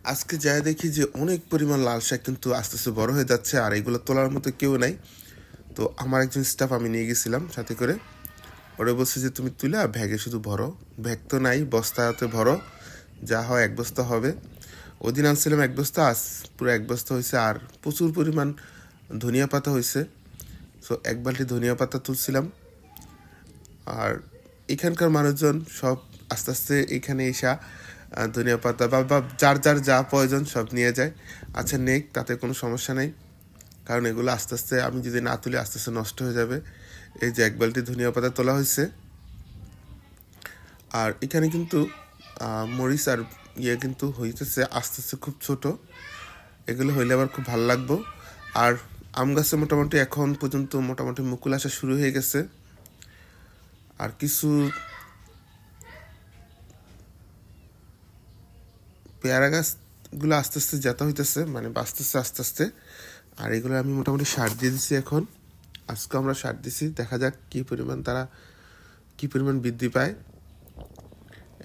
আজকে যাই দেখি যে অনেক পরিমাণ লাল শাক কিন্তু আস্তে আস্তে বড় হয়ে যাচ্ছে, আর এগুলো তোলার মতো কেউ নাই। তো আমার একজন স্টাফ আমি নিয়ে গেছিলাম সাথে করে। ওরা বলছে যে তুমি তুলে ব্যাগে শুধু ভরো, ব্যাগ তো নাই, বস্তাতে ভরো, যা হয় এক বস্তা হবে। ওদিন আনছিলাম এক বস্তা, আজ পুরো এক বস্তা হয়েছে। আর প্রচুর পরিমাণ ধনিয়া পাতা হয়েছে। সো এক বালতি ধনিয়া পাতা তুলছিলাম। আর এখানকার মানুষজন সব আস্তে আস্তে এখানে এসা ধনিয়া পাতা বা যার যার যা প্রয়োজন সব নিয়ে যায়। আচ্ছা নেক, তাতে কোনো সমস্যা নেই, কারণ এগুলো আস্তে আস্তে আমি যদি না তুলি আস্তে আস্তে নষ্ট হয়ে যাবে। এই যে এক বালতি ধনিয়া পাতা তোলা হয়েছে। আর এখানে কিন্তু মরিচ আর কিন্তু হইতেছে আস্তে আস্তে, খুব ছোট। এগুলো হইলে আবার খুব ভালো লাগবো। আর আম গাছে মোটামুটি এখন পর্যন্ত মোটামুটি মুকুল আসা শুরু হয়ে গেছে। আর কিছু পেয়ারা গাছগুলো আস্তে আস্তে যেতে হইতেছে, মানে বাঁচতেছে আস্তে আস্তে। আর এগুলো আমি মোটামুটি সার দিয়ে দিছি। এখন আজকে আমরা সার দিছি, দেখা যাক কী পরিমাণ বৃদ্ধি পায়।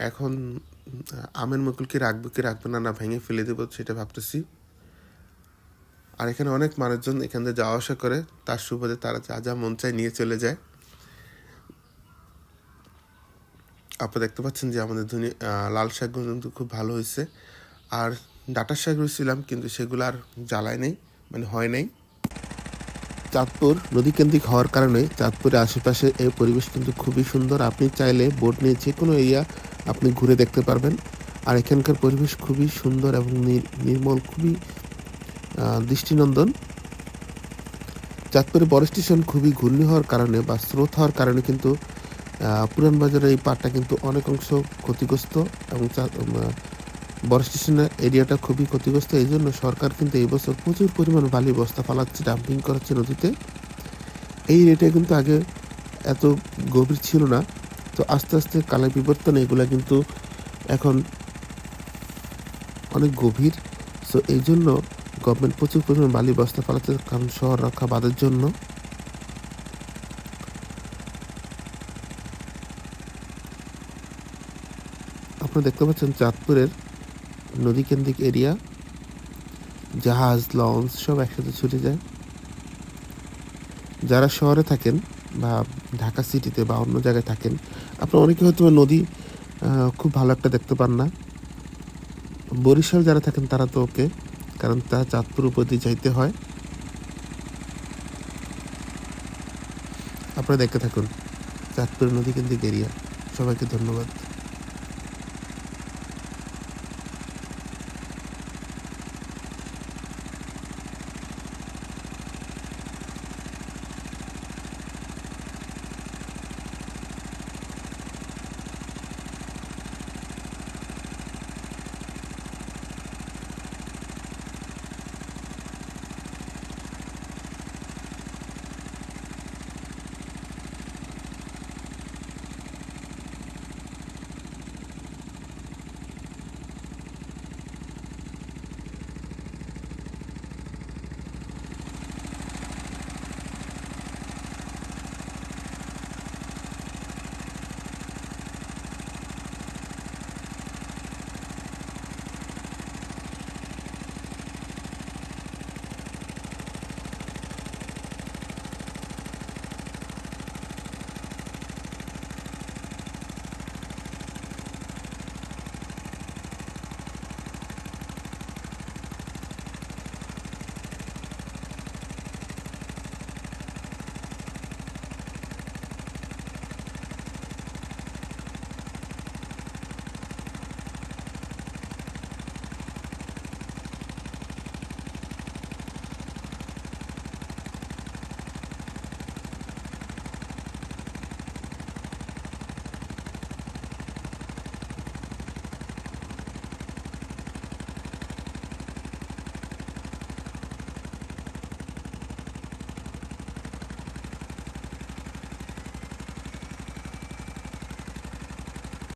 এখন আমের মুকুল কি রাখবো না ভেঙে ফেলে দেবো সেটা ভাবতেছি। আর এখানে অনেক মানুষজন এখান থেকে যাওয়া আসা করে, তার সুবাদে তারা যা যা মন চায় নিয়ে চলে যায়। আপনারা দেখতে পাচ্ছেন যে আমাদের লাল শাকগুলো কিন্তু খুব ভালো হয়েছে। আর ডাঁটার শাক রয়েছিলাম, কিন্তু সেগুলো আর জ্বালায় নেই, মানে হয় নাই। চাঁদপুর নদীকেন্দ্রিক হওয়ার কারণে চাঁদপুরের আশেপাশে এই পরিবেশ কিন্তু খুবই সুন্দর। আপনি চাইলে বোট নিয়ে যে কোনো এরিয়া আপনি ঘুরে দেখতে পারবেন। আর এখানকার পরিবেশ খুবই সুন্দর এবং নির্মল, খুবই দৃষ্টিনন্দন। চাঁদপুরের বড় স্টেশন খুবই ঘূর্ণি হওয়ার কারণে বা স্রোত হওয়ার কারণে কিন্তু পুরান বাজারের এই পাড়টা কিন্তু অনেক অংশ ক্ষতিগ্রস্ত, এবং বড় স্টেশনের এরিয়াটা খুবই ক্ষতিগ্রস্ত। এই জন্য সরকার কিন্তু এই বছর প্রচুর পরিমাণ বালি বস্তা ফালাচ্ছে, ডাম্পিং করাচ্ছে নদীতে। এই রেটে কিন্তু আগে এত গভীর ছিল না। তো আস্তে আস্তে কালের বিবর্তনে এগুলা কিন্তু এখন অনেক গভীর। সো এই জন্য গভর্নমেন্ট প্রচুর পরিমাণ বালি বস্তা ফালাচ্ছে, কারণ শহর রক্ষা বাঁধের জন্য। আপনারা দেখতে পাচ্ছেন চাঁদপুরের নদীকেন্দ্রিক এরিয়া, জাহাজ, লঞ্চ সব একসাথে ছুটে যায়। যারা শহরে থাকেন বা ঢাকা সিটিতে বা অন্য জায়গায় থাকেন, আপনারা অনেকে হয়তো নদী খুব ভালো একটা দেখতে পান না। বরিশাল যারা থাকেন তারা তো ওকে, কারণ তারা চাঁদপুর উপর দিয়ে যাইতে হয়। আপনারা দেখতে থাকুন চাঁদপুর নদীকেন্দ্রিক এরিয়া। সবাইকে ধন্যবাদ।